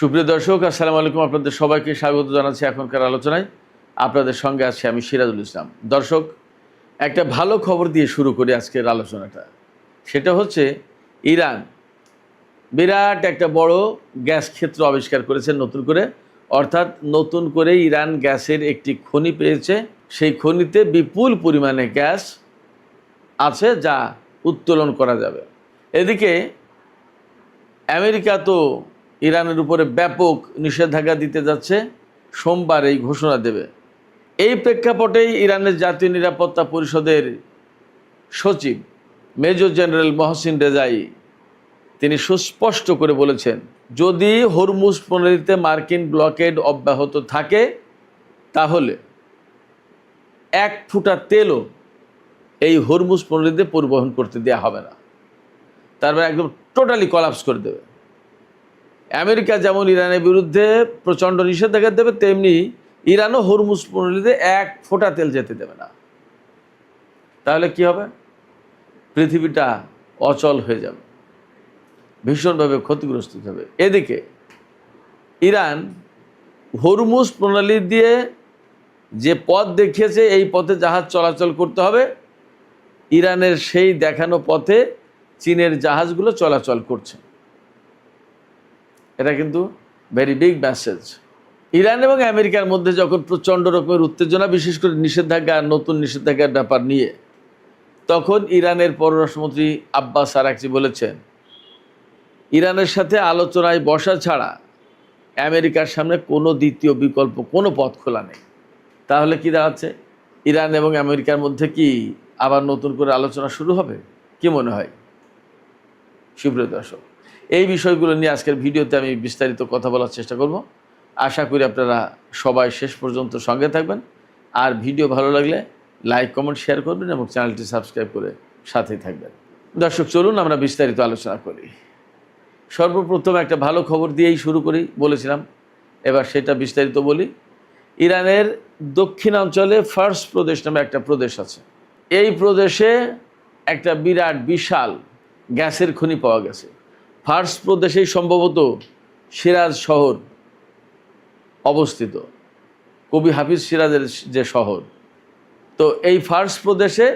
সুপ্রিয় দর্শক, আসসালামু আলাইকুম। আপনাদের সবাইকে স্বাগত জানাচ্ছি এখনকার আলোচনায়। আপনাদের সঙ্গে আছি আমি সিরাজুল ইসলাম। দর্শক, একটা ভালো খবর দিয়ে শুরু করি আজকের আলোচনাটা। সেটা হচ্ছে ইরান বিরাট একটা বড় গ্যাস ক্ষেত্র আবিষ্কার করেছে নতুন করে। অর্থাৎ নতুন করে ইরান গ্যাসের একটি খনি পেয়েছে। সেই খনিতে বিপুল পরিমাণে গ্যাস আছে যা উত্তোলন করা যাবে। এদিকে আমেরিকা তো ইরানের উপরে ব্যাপক নিষেধাজ্ঞা দিতে যাচ্ছে, সোমবার এই ঘোষণা দেবে। এই প্রেক্ষাপটেই ইরানের জাতীয় নিরাপত্তা পরিষদের সচিব মেজর জেনারেল মহসিন রেজাই তিনি সুস্পষ্ট করে বলেছেন, যদি হরমুজ প্রণালীতে মার্কিন ব্লকেড অব্যাহত থাকে তাহলে এক ফুটা তেলও এই হরমুজ প্রণালীতে পরিবহন করতে দেওয়া হবে না। তারপরে একদম টোটালি কলাপস করে দেবে। আমেরিকা যেমন ইরানের বিরুদ্ধে প্রচণ্ড নিষেধাজ্ঞা দেবে, তেমনি ইরানও হরমুজ প্রণালীতে এক ফোঁটা তেল যেতে দেবে না। তাহলে কি হবে? পৃথিবীটা অচল হয়ে যাবে, ভীষণভাবে ক্ষতিগ্রস্ত হবে। এদিকে ইরান হরমুজ প্রণালী দিয়ে যে পথ দেখিয়েছে, এই পথে জাহাজ চলাচল করতে হবে, ইরানের সেই দেখানো পথে চীনের জাহাজগুলো চলাচল করছে। এটা কিন্তু ভেরি বিগ মেসেজ। ইরান এবং আমেরিকার মধ্যে যখন প্রচণ্ড রকমের উত্তেজনা, বিশেষ করে নিষেধাজ্ঞা, নতুন নিষেধাজ্ঞার ব্যাপার নিয়ে, তখন ইরানের পররাষ্ট্রমন্ত্রী আব্বাস আরাকচি বলেছেন, ইরানের সাথে আলোচনায় বসা ছাড়া আমেরিকার সামনে কোনো দ্বিতীয় বিকল্প, কোনো পথ খোলা নেই। তাহলে কি দাঁড়াচ্ছে? ইরান এবং আমেরিকার মধ্যে কি আবার নতুন করে আলোচনা শুরু হবে? কি মনে হয় সুপ্রিয় দর্শক? এই বিষয়গুলো নিয়ে আজকের ভিডিওতে আমি বিস্তারিত কথা বলার চেষ্টা করব। আশা করি আপনারা সবাই শেষ পর্যন্ত সঙ্গে থাকবেন। আর ভিডিও ভালো লাগলে লাইক, কমেন্ট, শেয়ার করবেন এবং চ্যানেলটি সাবস্ক্রাইব করে সাথেই থাকবেন। দর্শক, চলুন আমরা বিস্তারিত আলোচনা করি। সর্বপ্রথম একটা ভালো খবর দিয়েই শুরু করি বলেছিলাম, এবার সেটা বিস্তারিত বলি। ইরানের দক্ষিণাঞ্চলে ফার্স প্রদেশ নামে একটা প্রদেশ আছে। এই প্রদেশে একটা বিরাট বিশাল গ্যাসের খনি পাওয়া গেছে। ফার্স প্রদেশেই সম্ভবত সিরাজ শহর অবস্থিত, কবি হাফিজ সিরাজের যে শহর। তো এই ফার্স প্রদেশে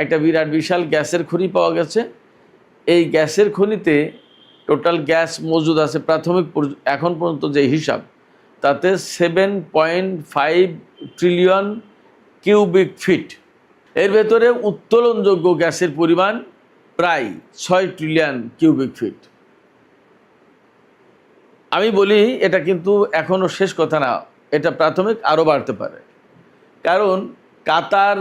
একটা বিরাট বিশাল গ্যাসের খনি পাওয়া গেছে। এই গ্যাসের খনিতে টোটাল গ্যাস মজুদ আছে প্রাথমিক এখন পর্যন্ত যে হিসাব, তাতে 7.5 ট্রিলিয়ন কিউবিক ফিট। এর ভেতরে উত্তোলনযোগ্য গ্যাসের পরিমাণ প্রায় 6 ট্রিলিয়ন কিউবিক ফিট। আমি বলি, এটা কিন্তু এখনও শেষ কথা না, এটা প্রাথমিক, আরও বাড়তে পারে। কারণ কাতার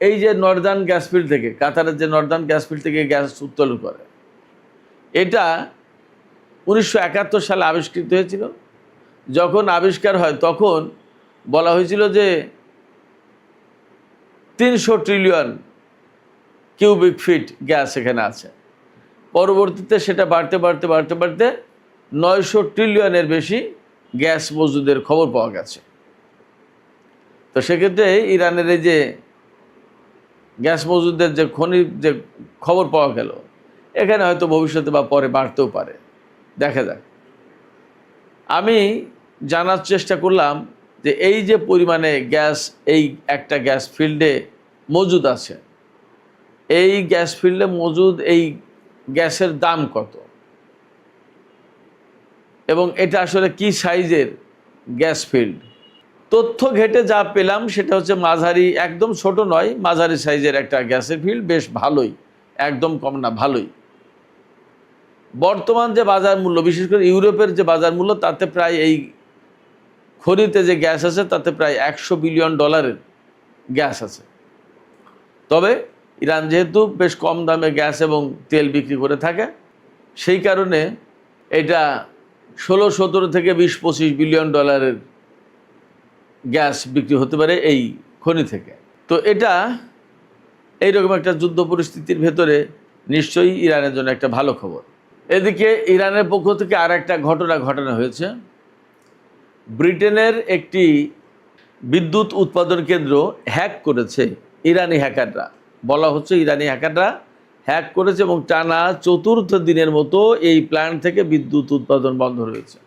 এই যে নর্দার্ন গ্যাস ফিল্ড থেকে, কাতারের যে নর্দার্ন গ্যাস ফিল্ড থেকে গ্যাস উত্তোলন করে, এটা 1971 সালে আবিষ্কৃত হয়েছিল। যখন আবিষ্কার হয় তখন বলা হয়েছিল যে 300 ট্রিলিয়ন কিউবিক ফিট গ্যাস এখানে আছে। পরবর্তীতে সেটা বাড়তে বাড়তে বাড়তে বাড়তে 900 ট্রিলিয়নের বেশি গ্যাস মজুদের খবর পাওয়া গেছে। তো সেক্ষেত্রে ইরানের এই যে গ্যাস মজুদের যে খনির যে খবর পাওয়া গেল, এখানে হয়তো ভবিষ্যতে বা পরে বাড়তেও পারে, দেখা যাক। আমি জানার চেষ্টা করলাম যে এই যে পরিমাণে গ্যাস এই একটা গ্যাস ফিল্ডে মজুদ আছে, এই গ্যাস ফিল্ডে মজুদ এই গ্যাসের দাম কত এবং এটা আসলে কি সাইজের গ্যাস ফিল্ড। তথ্য ঘেটে যা পেলাম সেটা হচ্ছে মাঝারি, একদম ছোট নয়, মাঝারি সাইজের একটা গ্যাসের ফিল্ড, বেশ ভালোই, একদম কম না, ভালোই। বর্তমান যে বাজার মূল্য, বিশেষ করে ইউরোপের যে বাজার মূল্য, তাতে প্রায় এই খনিতে যে গ্যাস আছে তাতে প্রায় $100 বিলিয়ন গ্যাস আছে। তবে ইরান যেহেতু বেশ কম দামে গ্যাস এবং তেল বিক্রি করে থাকে, সেই কারণে এটা 16-17 থেকে 20-25 বিলিয়ন ডলারের গ্যাস বিক্রি হতে পারে এই খনি থেকে। তো এটা এইরকম একটা যুদ্ধ পরিস্থিতির ভেতরে নিশ্চয়ই ইরানের জন্য একটা ভালো খবর। এদিকে ইরানের পক্ষ থেকে আর একটা ঘটনা হয়েছে। ব্রিটেনের একটি বিদ্যুৎ উৎপাদন কেন্দ্র হ্যাক করেছে ইরানি হ্যাকাররা। বলা হচ্ছে ইরানি হ্যাকাররা হ্যাক করেছে এবং টানা 4র্থ দিনের মতো এই প্ল্যান্ট থেকে বিদ্যুৎ উৎপাদন বন্ধ রয়েছে।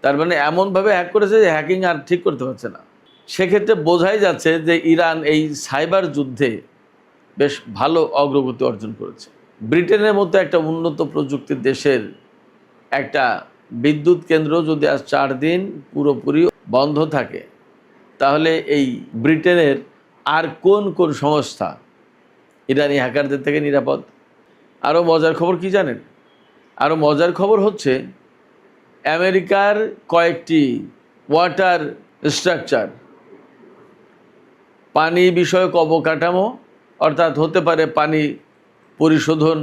তার মানে এমনভাবে হ্যাক করেছে যে হ্যাকিং আর ঠিক করতে পারছে না। সেক্ষেত্রে বোঝাই যাচ্ছে যে ইরান এই সাইবার যুদ্ধে বেশ ভালো অগ্রগতি অর্জন করেছে। ব্রিটেনের মতো একটা উন্নত প্রযুক্তির দেশের একটা বিদ্যুৎ কেন্দ্র যদি আজ 4 দিন পুরোপুরি বন্ধ থাকে, তাহলে এই ব্রিটেনের আর কোন কোন সংস্থা ইরানি হ্যাকারদের থেকে নিরাপদ? আরও মজার খবর কি জানেন? আরও মজার খবর হচ্ছে আমেরিকার কয়েকটি ওয়াটার স্ট্রাকচার, পানি বিষয়ক অবকাঠামো, অর্থাৎ হতে পারে পানি পরিশোধন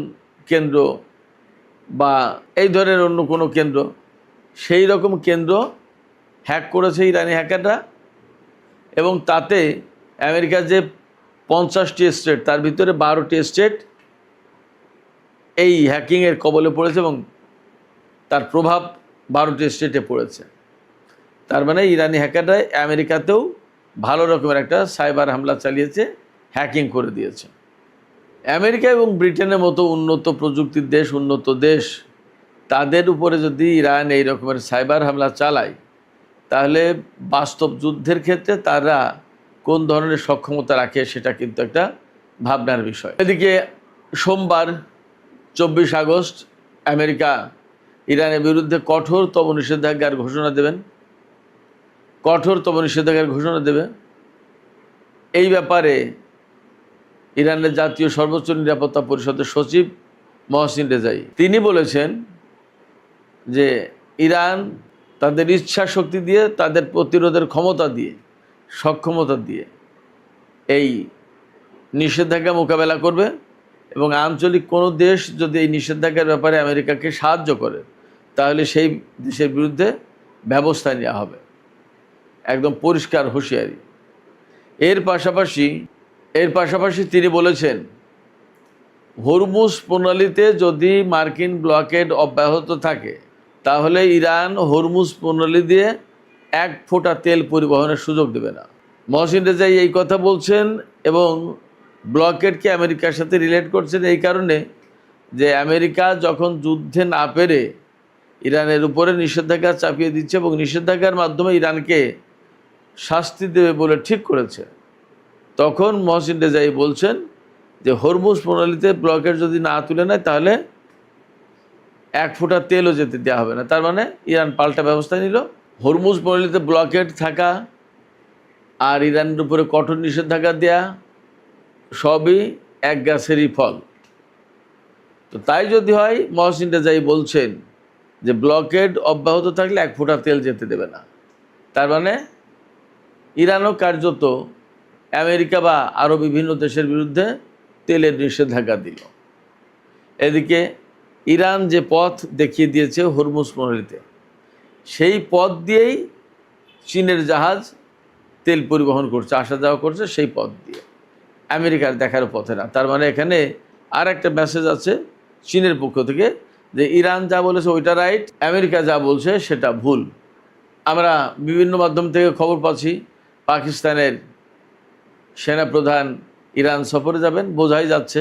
কেন্দ্র বা এই ধরনের অন্য কোনো কেন্দ্র, সেই রকম কেন্দ্র হ্যাক করেছে ইরানি হ্যাকাররা। এবং তাতে আমেরিকার যে 50টি স্টেট, তার ভিতরে 12টি স্টেট এই হ্যাকিংয়ের কবলে পড়েছে এবং তার প্রভাব 12টি স্টেটে পড়েছে। তার মানে ইরানি হ্যাকাররা আমেরিকাতেও ভালো রকমের একটা সাইবার হামলা চালিয়েছে, হ্যাকিং করে দিয়েছে। আমেরিকা এবং ব্রিটেনের মতো উন্নত প্রযুক্তির দেশ, উন্নত দেশ, তাদের উপরে যদি ইরান এই রকমের সাইবার হামলা চালায়, তাহলে বাস্তব যুদ্ধের ক্ষেত্রে তারা কোন ধরনের সক্ষমতা রাখে সেটা কিন্তু একটা ভাবনার বিষয়। এদিকে সোমবার 24 আগস্ট আমেরিকা ইরানের বিরুদ্ধে কঠোরতম নিষেধাজ্ঞার ঘোষণা দেবেন, কঠোরতম নিষেধাজ্ঞার ঘোষণা দেবে। এই ব্যাপারে ইরানের জাতীয় সর্বোচ্চ নিরাপত্তা পরিষদের সচিব মহসিন রেজাই তিনি বলেছেন যে ইরান তাদের ইচ্ছা শক্তি দিয়ে, তাদের প্রতিরোধের ক্ষমতা দিয়ে, সক্ষমতা দিয়ে এই নিষেধাজ্ঞা মোকাবেলা করবে এবং আঞ্চলিক কোনো দেশ যদি এই নিষেধাজ্ঞার ব্যাপারে আমেরিকাকে সাহায্য করে, তাহলে সেই দেশের বিরুদ্ধে ব্যবস্থা নেওয়া হবে। একদম পরিষ্কার হুঁশিয়ারি। এর পাশাপাশি তিনি বলেছেন, হরমুজ প্রণালীতে যদি মার্কিন ব্লকেড অব্যাহত থাকে, তাহলে ইরান হরমুজ প্রণালী দিয়ে 1 ফোঁটা তেল পরিবহনের সুযোগ দেবে না। মহসিন রেজাই এই কথা বলছেন এবং ব্লকেডকে আমেরিকার সাথে রিলেট করছেন এই কারণে যে আমেরিকা যখন যুদ্ধে না পেরে ইরানের উপরে নিষেধাজ্ঞা চাপিয়ে দিচ্ছে এবং নিষেধাজ্ঞার মাধ্যমে ইরানকে শাস্তি দেবে বলে ঠিক করেছে, তখন মহসিন রেজাই বলছেন যে হরমুজ প্রণালীতে ব্লকেড যদি না তুলে নেয়, তাহলে 1 ফোঁটা তেলও যেতে দেওয়া হবে না। তার মানে ইরান পাল্টা ব্যবস্থা নিল। হরমুজ প্রণালীতে ব্লকেড থাকা আর ইরানের উপরে কঠোর নিষেধাজ্ঞা দেয়া সবই এক গাছেরই ফল। তো তাই যদি হয়, মহসিন রেজাই বলছেন যে ব্লকেড অব্যাহত থাকলে 1 ফোঁটা তেল যেতে দেবে না। তার মানে ইরানও কার্যত আমেরিকা বা আরও বিভিন্ন দেশের বিরুদ্ধে তেলের নিষেধাজ্ঞা দিল। এদিকে ইরান যে পথ দেখিয়ে দিয়েছে হরমুজ প্রণালীতে, সেই পথ দিয়েই চীনের জাহাজ তেল পরিবহন করছে, আসা যাওয়া করছে সেই পথ দিয়ে, আমেরিকার দেখার পথে না। তার মানে এখানে আর একটা মেসেজ আছে চীনের পক্ষ থেকে যে ইরান যা বলেছে ওইটা রাইট, আমেরিকা যা বলছে সেটা ভুল। আমরা বিভিন্ন মাধ্যম থেকে খবর পাচ্ছি পাকিস্তানের সেনাপ্রধান ইরান সফরে যাবেন, বোঝাই যাচ্ছে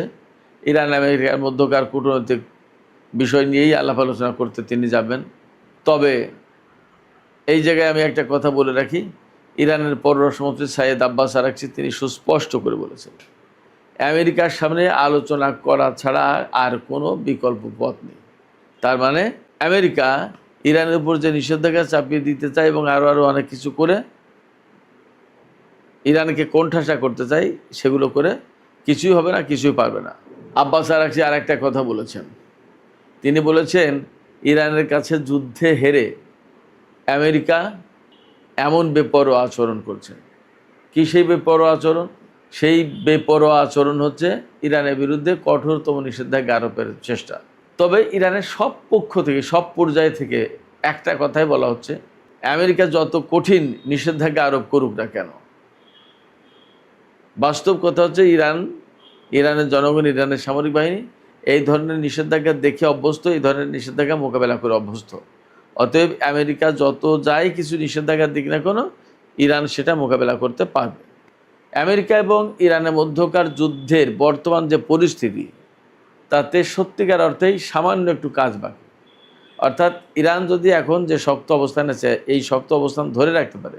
ইরান আমেরিকার মধ্যকার কূটনৈতিক বিষয় নিয়েই আলাপ আলোচনা করতে তিনি যাবেন। তবে এই জায়গায় আমি একটা কথা বলে রাখি, ইরানের পররাষ্ট্রমন্ত্রী সাইয়েদ আব্বাস আরাকচি তিনি সুস্পষ্ট করে বলেছেন, আমেরিকার সামনে আলোচনা করা ছাড়া আর কোনো বিকল্প পথ নেই। তার মানে আমেরিকা ইরানের উপর যে নিষেধাজ্ঞা চাপিয়ে দিতে চায় এবং আরও অনেক কিছু করে ইরানকে কোণঠাসা করতে চাই, সেগুলো করে কিছুই হবে না, কিছুই পারবে না। আব্বাস আরাকচি আর একটা কথা বলেছেন, তিনি বলেছেন ইরানের কাছে যুদ্ধে হেরে আমেরিকা এমন বেপরোয়া আচরণ করছে। কি সেই বেপরোয়া আচরণ? সেই বেপরোয়া আচরণ হচ্ছে ইরানের বিরুদ্ধে কঠোরতম নিষেধাজ্ঞা আরোপের চেষ্টা। তবে ইরানের সব পক্ষ থেকে, সব পর্যায় থেকে একটা কথাই বলা হচ্ছে, আমেরিকা যত কঠিন নিষেধাজ্ঞা আরোপ করুক না কেন, বাস্তব কথা হচ্ছে ইরানের জনগণ, ইরানের সামরিক বাহিনী এই ধরনের নিষেধাজ্ঞা দেখে অভ্যস্ত, এই ধরনের নিষেধাজ্ঞা মোকাবেলা করে অভ্যস্ত। অতএব আমেরিকা যত যাই কিছু নিষেধাজ্ঞা দিক না কেন, ইরান সেটা মোকাবেলা করতে পারবে। আমেরিকা এবং ইরানের মধ্যকার যুদ্ধের বর্তমান যে পরিস্থিতি, তাতে সত্যিকার অর্থেই সামান্য একটু কাজ বাকি। অর্থাৎ ইরান যদি এখন যে শক্ত অবস্থান আছে এই শক্ত অবস্থান ধরে রাখতে পারে,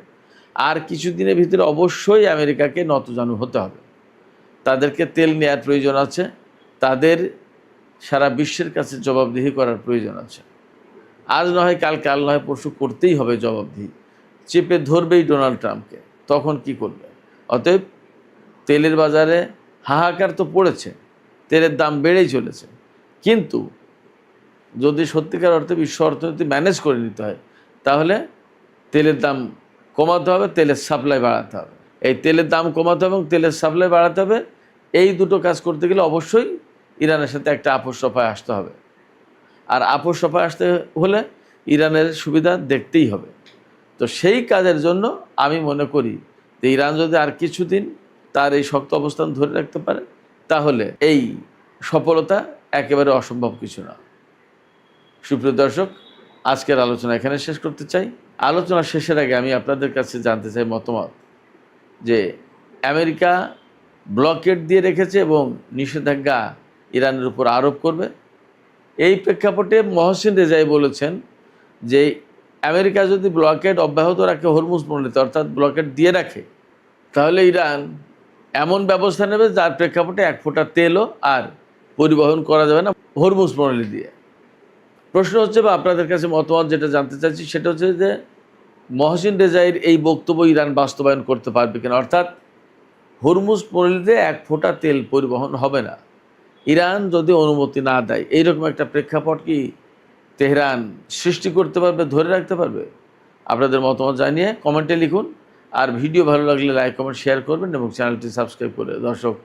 আর কিছুদিনের ভিতরে অবশ্যই আমেরিকাকে নতজানু হতে হবে। তাদেরকে তেল নেওয়ার প্রয়োজন আছে, তাদের সারা বিশ্বের কাছে জবাবদিহি করার প্রয়োজন আছে। আজ নয় কাল, কাল নয় পরশু করতেই হবে জবাবদিহি। চেপে ধরবেই ডোনাল্ড ট্রাম্পকে, তখন কি করবে? অতএব তেলের বাজারে হাহাকার তো পড়েছে, তেলের দাম বেড়েই চলেছে, কিন্তু যদি সত্যিকার অর্থে বিশ্ব অর্থনীতি ম্যানেজ করে নিতে হয় তাহলে তেলের দাম কমাতে হবে, তেলের সাপ্লাই বাড়াতে হবে। এই তেলের দাম কমাতে হবে এবং তেলের সাপ্লাই বাড়াতে হবে, এই দুটো কাজ করতে গেলে অবশ্যই ইরানের সাথে একটা আপোষ সফায় আসতে হবে। আর আপোষ সফায় আসতে হলে ইরানের সুবিধা দেখতেই হবে। তো সেই কাজের জন্য আমি মনে করি যে ইরান যদি আর কিছুদিন তার এই শক্ত অবস্থান ধরে রাখতে পারে তাহলে এই সফলতা একেবারে অসম্ভব কিছু না। সুপ্রিয় দর্শক, আজকের আলোচনা এখানে শেষ করতে চাই। আলোচনা শেষের আগে আমি আপনাদের কাছে জানতে চাই মতামত, যে আমেরিকা ব্লকেড দিয়ে রেখেছে এবং নিষেধাজ্ঞা ইরানের উপর আরোপ করবে। এই প্রেক্ষাপটে মহসিন রেজাই বলেছেন যে আমেরিকা যদি ব্লকেড অব্যাহত রাখে হরমুজ প্রণালীতে, অর্থাৎ ব্লকেড দিয়ে রাখে, তাহলে ইরান এমন ব্যবস্থা নেবে যার প্রেক্ষাপটে এক ফোঁটা তেলও আর পরিবহন করা যাবে না হরমুজ প্রণালী দিয়ে। প্রশ্ন হচ্ছে, বা আপনাদের কাছে মতামত যেটা জানতে চাইছি সেটা হচ্ছে যে মহসিন রেজাইর এই বক্তব্য ইরান বাস্তবায়ন করতে পারবে কিনা, অর্থাৎ হরমুজ প্রণালীতে এক ফোঁটা তেল পরিবহন হবে না ইরান যদি অনুমতি না দেয়। এইরকম একটা প্রেক্ষাপট কি তেহরান সৃষ্টি করতে পারবে, ধরে রাখতে পারবে? আপনাদের মতামত জানিয়ে কমেন্টে লিখুন। আর ভিডিও ভালো লাগলে লাইক কমেন্ট শেয়ার করবেন এবং চ্যানেলটি সাবস্ক্রাইব করে দর্শক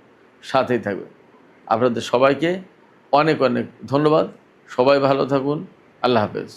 সাথেই থাকবেন। আপনাদের সবাইকে অনেক অনেক ধন্যবাদ। সবাই ভালো থাকুন। আল্লাহ হাফেজ।